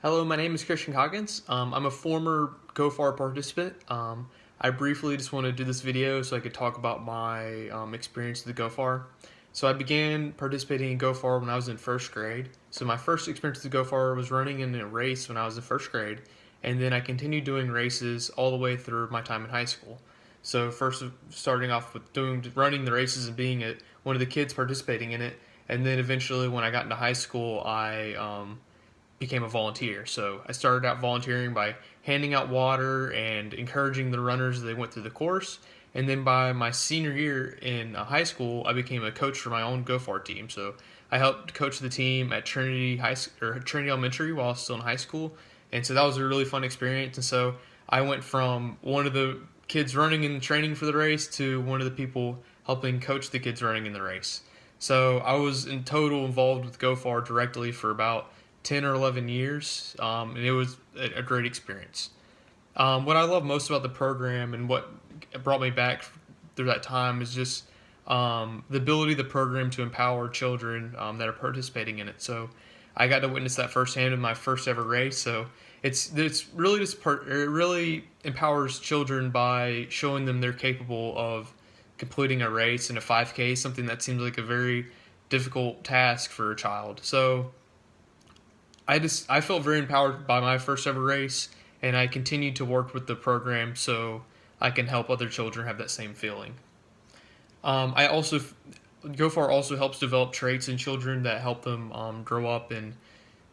Hello, my name is Christian Coggins. I'm a former GoFar participant. I briefly just want to do this video so I could talk about my experience with the GoFar. So I began participating in GoFar when I was in first grade. So my first experience with the GoFar was running in a race when I was in first grade, and then I continued doing races all the way through my time in high school. So first starting off with running the races and being one of the kids participating in it, and then eventually when I got into high school, I became a volunteer. So I started out volunteering by handing out water and encouraging the runners as they went through the course. And then by my senior year in high school, I became a coach for my own GoFar team. So I helped coach the team at Trinity Elementary while I was still in high school, and so that was a really fun experience. And so I went from one of the kids running and training for the race to one of the people helping coach the kids running in the race. So I was in total involved with GoFar directly for about 10 or 11 years, and it was a great experience. What I love most about the program and what brought me back through that time is just the ability of the program to empower children that are participating in it. So I got to witness that firsthand in my first ever race. So it's really it really empowers children by showing them they're capable of completing a race in a 5K, something that seems like a very difficult task for a child. So I felt very empowered by my first ever race, and I continued to work with the program so I can help other children have that same feeling. I also GoFar also helps develop traits in children that help them grow up and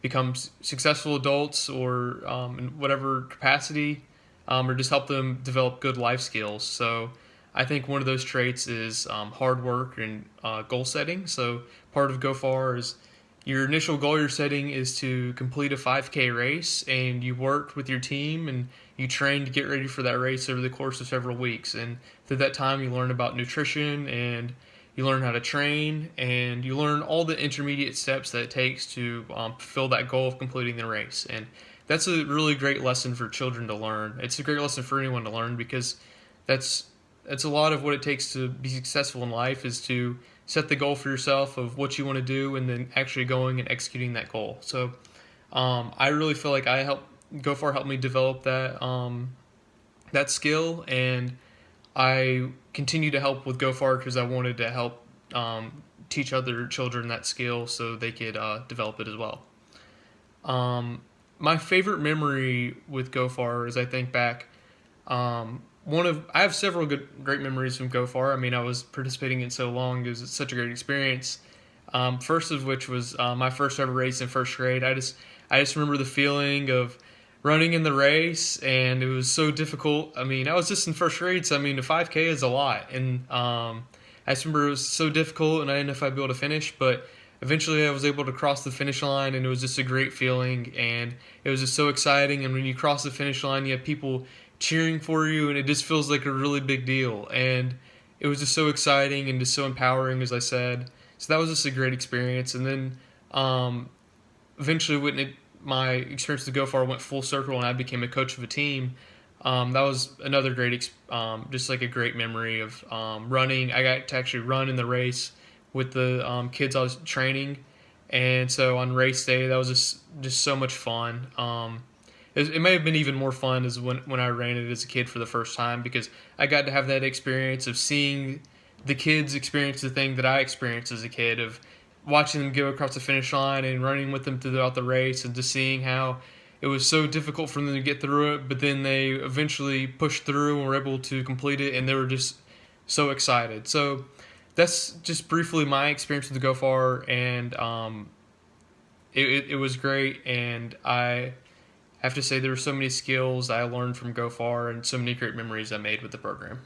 become successful adults, or in whatever capacity, or just help them develop good life skills. So I think one of those traits is hard work and goal setting. So part of GoFar is your initial goal you're setting is to complete a 5K race, and you work with your team and you train to get ready for that race over the course of several weeks. And through that time, you learn about nutrition, and you learn how to train, and you learn all the intermediate steps that it takes to fulfill that goal of completing the race. And that's a really great lesson for children to learn. It's a great lesson for anyone to learn, because that's a lot of what it takes to be successful in life, is to set the goal for yourself of what you want to do and then actually going and executing that goal. So I really feel like GoFar helped me develop that skill, and I continue to help with GoFar because I wanted to help teach other children that skill so they could develop it as well. My favorite memory with GoFar is, I think back, I have several great memories from GoFar. I mean, I was participating in so long; it was such a great experience. First of which was my first ever race in first grade. I just remember the feeling of running in the race, and it was so difficult. I mean, I was just in first grade, so I mean, the 5K is a lot, and I just remember it was so difficult, and I didn't know if I'd be able to finish, but eventually I was able to cross the finish line, and it was just a great feeling, and it was just so exciting. And when you cross the finish line, you have people cheering for you, and it just feels like a really big deal, and it was just so exciting and just so empowering, as I said. So that was just a great experience. And then eventually when my experience with GoFar went full circle and I became a coach of a team, that was another just like a great memory of running. I got to actually run in the race with the kids I was training, and so on race day that was just so much fun. It may have been even more fun as when I ran it as a kid for the first time, because I got to have that experience of seeing the kids experience the thing that I experienced as a kid, of watching them go across the finish line and running with them throughout the race, and just seeing how it was so difficult for them to get through it, but then they eventually pushed through and were able to complete it, and they were just so excited. So that's just briefly my experience with the GoFar, and it was great, and I have to say there were so many skills I learned from GoFar and so many great memories I made with the program.